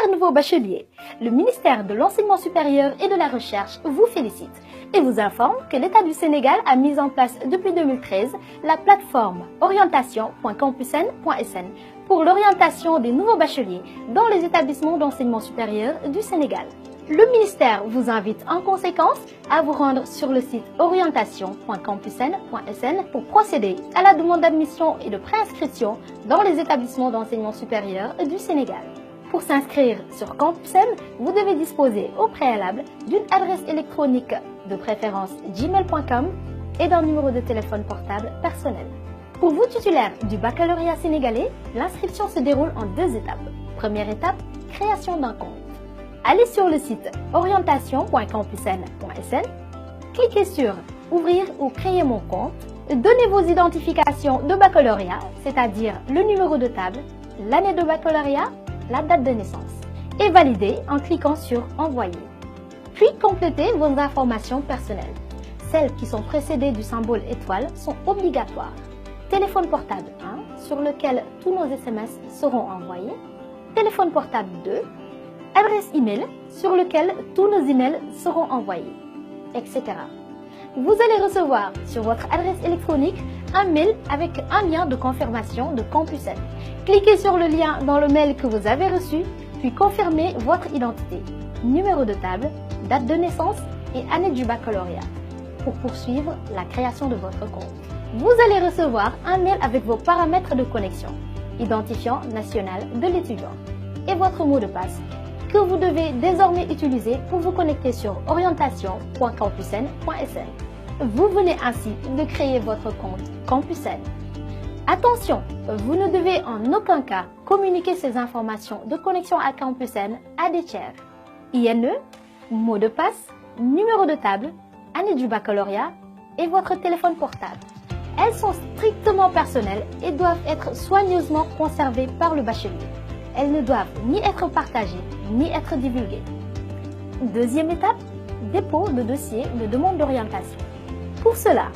Chers nouveaux bacheliers, le ministère de l'Enseignement supérieur et de la Recherche vous félicite et vous informe que l'État du Sénégal a mis en place depuis 2013 la plateforme orientation.campusn.sn pour l'orientation des nouveaux bacheliers dans les établissements d'enseignement supérieur du Sénégal. Le ministère vous invite en conséquence à vous rendre sur le site orientation.campusn.sn pour procéder à la demande d'admission et de préinscription dans les établissements d'enseignement supérieur du Sénégal. Pour s'inscrire sur Campusn, vous devez disposer au préalable d'une adresse électronique de préférence gmail.com et d'un numéro de téléphone portable personnel. Pour vous titulaires du baccalauréat sénégalais, l'inscription se déroule en 2 étapes. Première étape, création d'un compte. Allez sur le site orientation.campusn.sn, cliquez sur « Ouvrir ou créer mon compte », donnez vos identifications de baccalauréat, c'est-à-dire le numéro de table, l'année de baccalauréat, la date de naissance, et validez en cliquant sur « Envoyer ». Puis complétez vos informations personnelles. Celles qui sont précédées du symbole étoile sont obligatoires. Téléphone portable 1, sur lequel tous nos SMS seront envoyés. Téléphone portable 2, adresse email sur lequel tous nos emails seront envoyés, etc. Vous allez recevoir sur votre adresse électronique un mail avec un lien de confirmation de Campusn. Cliquez sur le lien dans le mail que vous avez reçu, puis confirmez votre identité, numéro de table, date de naissance et année du baccalauréat pour poursuivre la création de votre compte. Vous allez recevoir un mail avec vos paramètres de connexion, identifiant national de l'étudiant et votre mot de passe que vous devez désormais utiliser pour vous connecter sur orientation.campusn.sn. Vous venez ainsi de créer votre compte Campusn. Attention, vous ne devez en aucun cas communiquer ces informations de connexion à Campusn à des tiers. INE, mot de passe, numéro de table, année du baccalauréat et votre téléphone portable. Elles sont strictement personnelles et doivent être soigneusement conservées par le bachelier. Elles ne doivent ni être partagées, ni être divulguées. Deuxième étape, dépôt de dossier de demande d'orientation. Pour cela,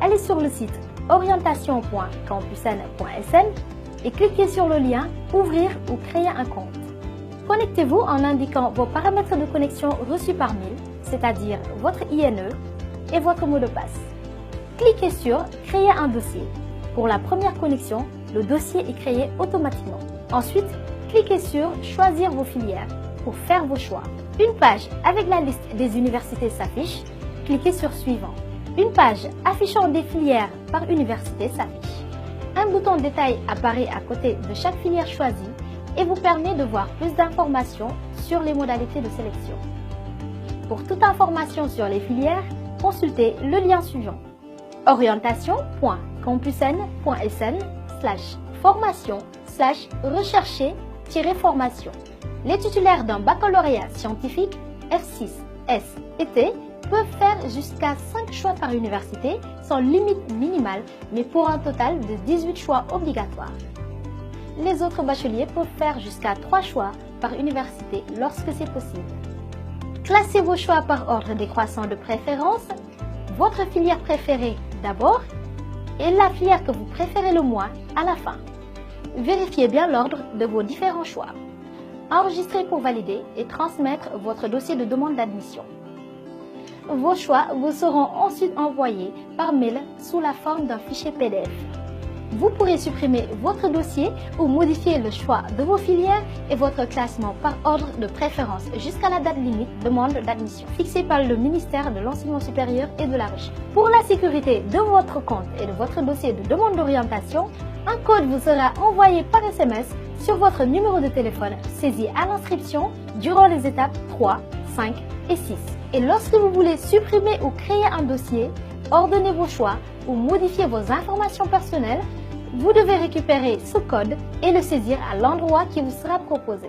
allez sur le site orientation.campusn.sn et cliquez sur le lien « Ouvrir ou créer un compte ». Connectez-vous en indiquant vos paramètres de connexion reçus par mail, c'est-à-dire votre INE et votre mot de passe. Cliquez sur « Créer un dossier ». Pour la première connexion, le dossier est créé automatiquement. Ensuite, cliquez sur « Choisir vos filières » pour faire vos choix. Une page avec la liste des universités s'affiche. Cliquez sur « Suivant ». Une page affichant des filières par université s'affiche. Un bouton détail apparaît à côté de chaque filière choisie et vous permet de voir plus d'informations sur les modalités de sélection. Pour toute information sur les filières, consultez le lien suivant: orientation.campusn.sn/formation/rechercher-formation. Les titulaires d'un baccalauréat scientifique F6, S et T peuvent faire jusqu'à 5 choix par université sans limite minimale, mais pour un total de 18 choix obligatoires. Les autres bacheliers peuvent faire jusqu'à 3 choix par université lorsque c'est possible. Classez vos choix par ordre décroissant de préférence, votre filière préférée d'abord et la filière que vous préférez le moins à la fin. Vérifiez bien l'ordre de vos différents choix. Enregistrez pour valider et transmettre votre dossier de demande d'admission. Vos choix vous seront ensuite envoyés par mail sous la forme d'un fichier PDF. Vous pourrez supprimer votre dossier ou modifier le choix de vos filières et votre classement par ordre de préférence jusqu'à la date limite de demande d'admission fixée par le ministère de l'Enseignement supérieur et de la Recherche. Pour la sécurité de votre compte et de votre dossier de demande d'orientation, un code vous sera envoyé par SMS sur votre numéro de téléphone saisi à l'inscription durant les étapes 3, 5 et 6. Et lorsque vous voulez supprimer ou créer un dossier, ordonnez vos choix ou modifier vos informations personnelles, vous devez récupérer ce code et le saisir à l'endroit qui vous sera proposé.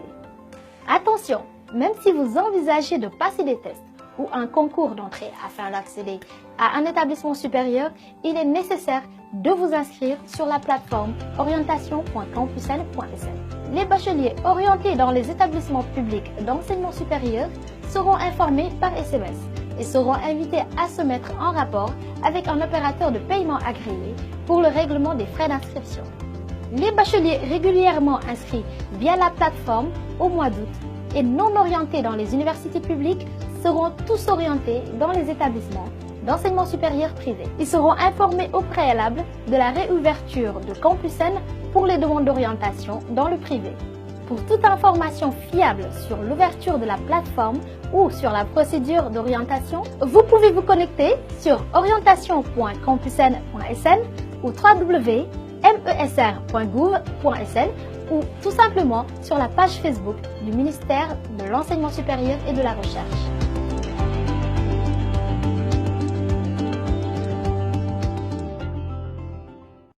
Attention, même si vous envisagez de passer des tests ou un concours d'entrée afin d'accéder à un établissement supérieur, il est nécessaire de vous inscrire sur la plateforme orientation.campusn.sn. Les bacheliers orientés dans les établissements publics d'enseignement supérieur seront informés par SMS et seront invités à se mettre en rapport avec un opérateur de paiement agréé pour le règlement des frais d'inscription. Les bacheliers régulièrement inscrits via la plateforme au mois d'août et non orientés dans les universités publiques seront tous orientés dans les établissements d'enseignement supérieur privé. Ils seront informés au préalable de la réouverture de Campus N pour les demandes d'orientation dans le privé. Pour toute information fiable sur l'ouverture de la plateforme ou sur la procédure d'orientation, vous pouvez vous connecter sur orientation.campusn.sn ou www.mesr.gouv.sn ou tout simplement sur la page Facebook du ministère de l'Enseignement supérieur et de la Recherche.